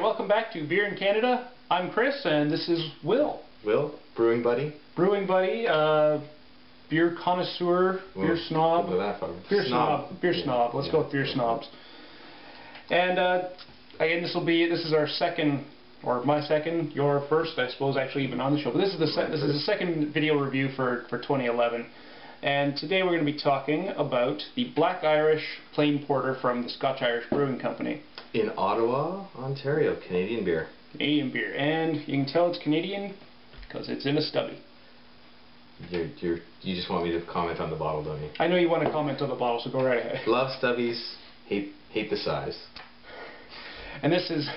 welcome back to Beer in Canada. I'm Chris, and this is Will. Will, brewing buddy. Brewing buddy, beer connoisseur, beer snob. Beer snob. Beer snob. Let's go with beer snobs. And again, this is our second, or my second, your first, I suppose, actually even on the show. But this is the second video review for 2011. And today we're going to be talking about the Black Irish Plain Porter from the Scotch Irish Brewing Company. In Ottawa, Ontario, Canadian beer. Canadian beer. And you can tell it's Canadian because it's in a stubby. You just want me to comment on the bottle, don't you? I know you want to comment on the bottle, so go right ahead. Love stubbies, hate the size. And this is...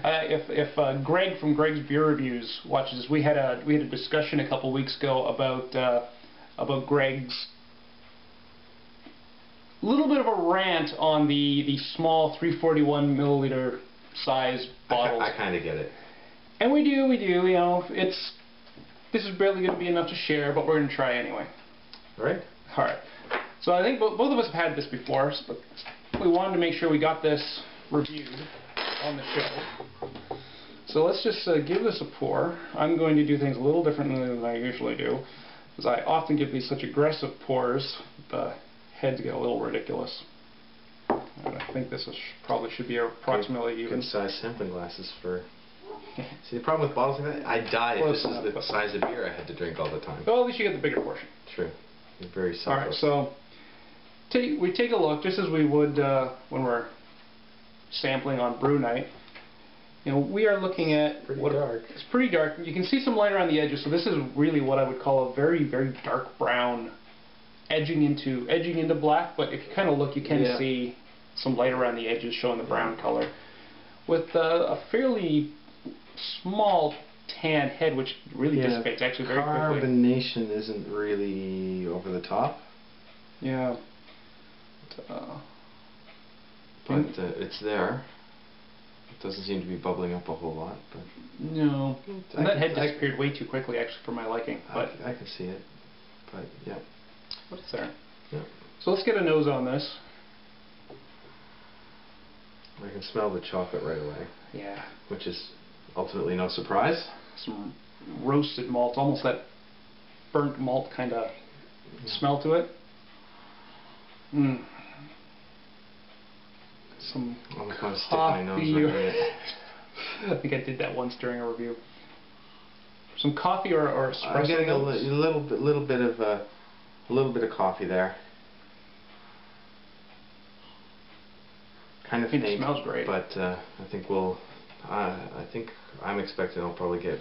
if Greg from Greg's Beer Reviews watches this, we had a discussion a couple weeks ago about Greg's little bit of a rant on the small 341 milliliter size bottles. I kind of get it. And we do, you know, this is barely going to be enough to share, but we're going to try anyway. Alright. Alright. So I think both of us have had this before, but we wanted to make sure we got this reviewed on the show. So let's just give this a pour. I'm going to do things a little differently than I usually do, because I often give these such aggressive pours, the heads get a little ridiculous. And I think this probably should be approximately even. Good size sampling glasses for... See, the problem with bottles like that, I die if this is the size of beer I had to drink all the time. Well, at least you get the bigger portion. True. You're very selfless. Alright, so we take a look, just as we would when we're sampling on brew night. You know, we are looking at pretty dark. It's pretty dark. You can see some light around the edges, so this is really what I would call a very, very dark brown, edging into black. But if you kind of look, you can see some light around the edges, showing the brown color, with a fairly small tan head, which really dissipates actually very quickly. Carbonation isn't really over the top. Yeah. But it's there. It doesn't seem to be bubbling up a whole lot, but no. And that head disappeared way too quickly, actually, for my liking. But I can see it. But yeah. But it's there. Yeah. So let's get a nose on this. I can smell the chocolate right away. Yeah. Which is ultimately no surprise. Some roasted malt, almost that burnt malt kind of smell to it. Mmm. Some coffee. I think I did that once during a review. Some coffee or espresso. I'm getting a little bit of coffee there. Kind of faint. It smells great. But I think I'm expecting I'll probably get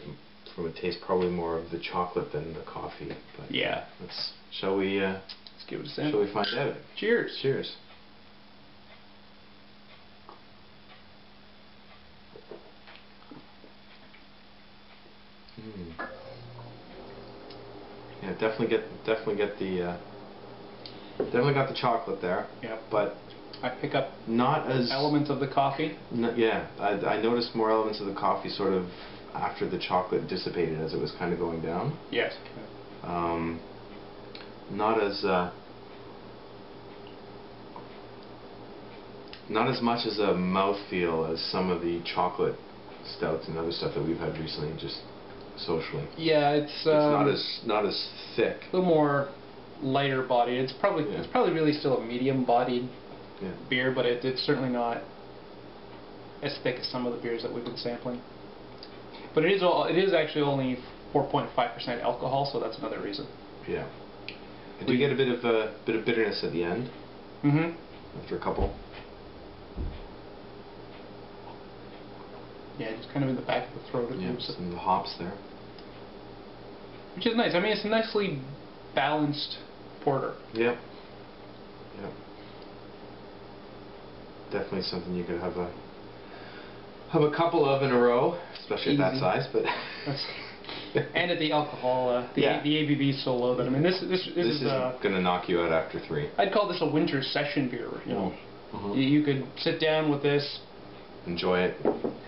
from a taste probably more of the chocolate than the coffee. But yeah. Shall we? Let's give it a sample. Shall we find out? Cheers. Cheers. Yeah, definitely got the chocolate there. Yeah, but I pick up not as elements of the coffee. Yeah, I noticed more elements of the coffee sort of after the chocolate dissipated as it was kind of going down. Yes. Not as much as a mouthfeel as some of the chocolate stouts and other stuff that we've had recently, just socially. Yeah, it's not as thick. A little more lighter bodied. It's probably really still a medium bodied beer, but it's certainly not as thick as some of the beers that we've been sampling. But it is actually only 4.5% alcohol, so that's another reason. Yeah. I do get a bit of bitterness at the end. After a couple. Yeah, just kind of in the back of the throat. Some of the hops there. Which is nice. I mean, it's a nicely balanced porter. Yep. Yep. Definitely something you could have a couple of in a row, especially at that size. But and at the alcohol, the ABV is so low that I mean, this is gonna knock you out after 3. I'd call this a winter session beer. You know, you could sit down with this. Enjoy it.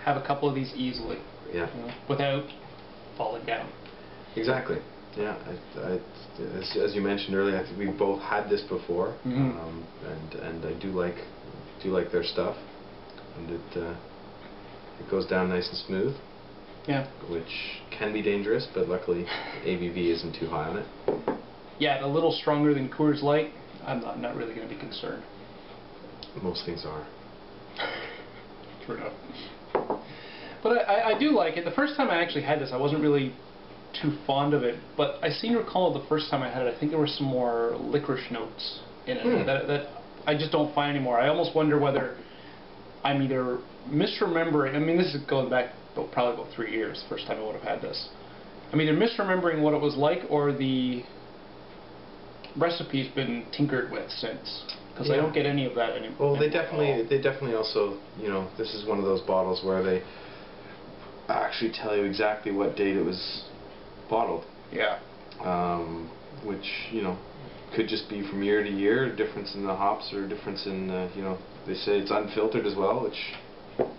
Have a couple of these easily. Yeah. You know, without falling down. Exactly. Yeah. As you mentioned earlier, I think we've both had this before, and I do like their stuff, and It goes down nice and smooth. Yeah. Which can be dangerous, but luckily ABV isn't too high on it. Yeah, a little stronger than Coors Light. I'm not really going to be concerned. Most things are. True enough. But I do like it. The first time I actually had this, I wasn't really too fond of it, but I seem to recall the first time I had it, I think there were some more licorice notes in it that I just don't find anymore. I almost wonder whether I'm either misremembering. I mean, this is going back probably about 3 years, the first time I would have had this. I'm either misremembering what it was like, or the recipe's been tinkered with since, because I don't get any of that anymore. Well, they definitely also, you know, this is one of those bottles where they actually tell you exactly what date it was bottled. Yeah. Which, you know, could just be from year to year, difference in the hops or difference in, you know, they say it's unfiltered as well, which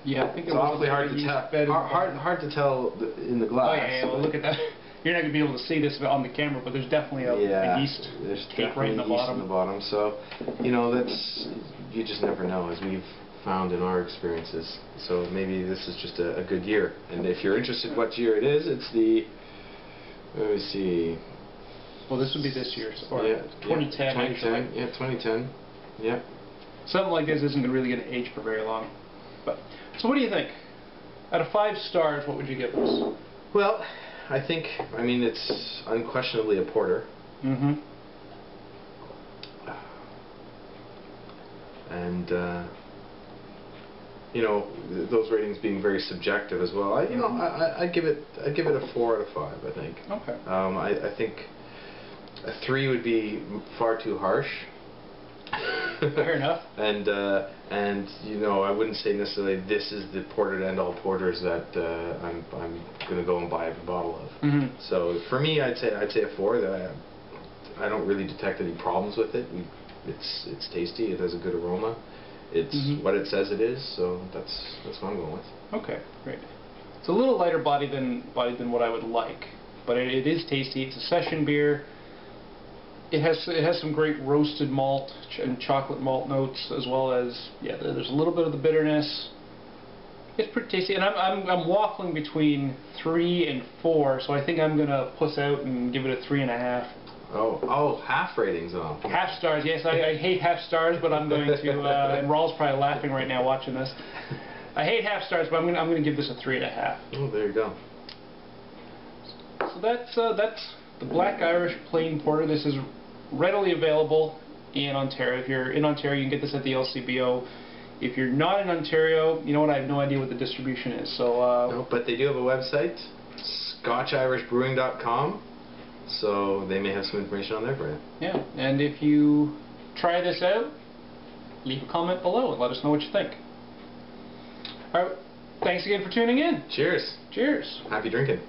yeah, I think it's awfully hard to tell. Hard to tell in the glass. Oh yeah, well, look at that. You're not going to be able to see this on the camera, but there's definitely a yeast cake right in the bottom. So, you know, that's, you just never know, as we've found in our experiences. So maybe this is just a good year. And if you're interested what year it is, it's the, let me see. Well, this would be this year's, or 2010 actually. Yeah, 2010. Yeah. Something like this isn't really going to age for very long. But so what do you think? Out of 5 stars, what would you give this? Well, I think, I mean, it's unquestionably a porter. Mm-hmm. And, you know, those ratings being very subjective as well. You know, I'd give it a 4 out of 5. I think. Okay. I think a 3 would be far too harsh. Fair enough. And you know, I wouldn't say necessarily this is the porter to end all porters that I'm going to go and buy every bottle of. Mm-hmm. So for me, I'd say a 4. That I don't really detect any problems with it. It's tasty. It has a good aroma. It's what it says it is. So that's what I'm going with. Okay, great. It's a little lighter bodied than what I would like, but it is tasty. It's a session beer. It has some great roasted malt and chocolate malt notes, as well as, yeah, there's a little bit of the bitterness. It's pretty tasty, and I'm waffling between 3 and 4, so I think I'm gonna puss out and give it a 3.5. Oh, half ratings on. Half stars, yes. I hate half stars, but I'm going to. And Raul's probably laughing right now watching this. I hate half stars, but I'm gonna give this a 3.5. Oh, there you go. So that's the Black Irish Plain Porter. This is readily available in Ontario. If you're in Ontario, you can get this at the LCBO. If you're not in Ontario, you know what, I have no idea what the distribution is. So no, but they do have a website, scotchirishbrewing.com, so they may have some information on there for you. Yeah, and if you try this out, leave a comment below and let us know what you think. Alright, thanks again for tuning in. Cheers. Cheers. Happy drinking.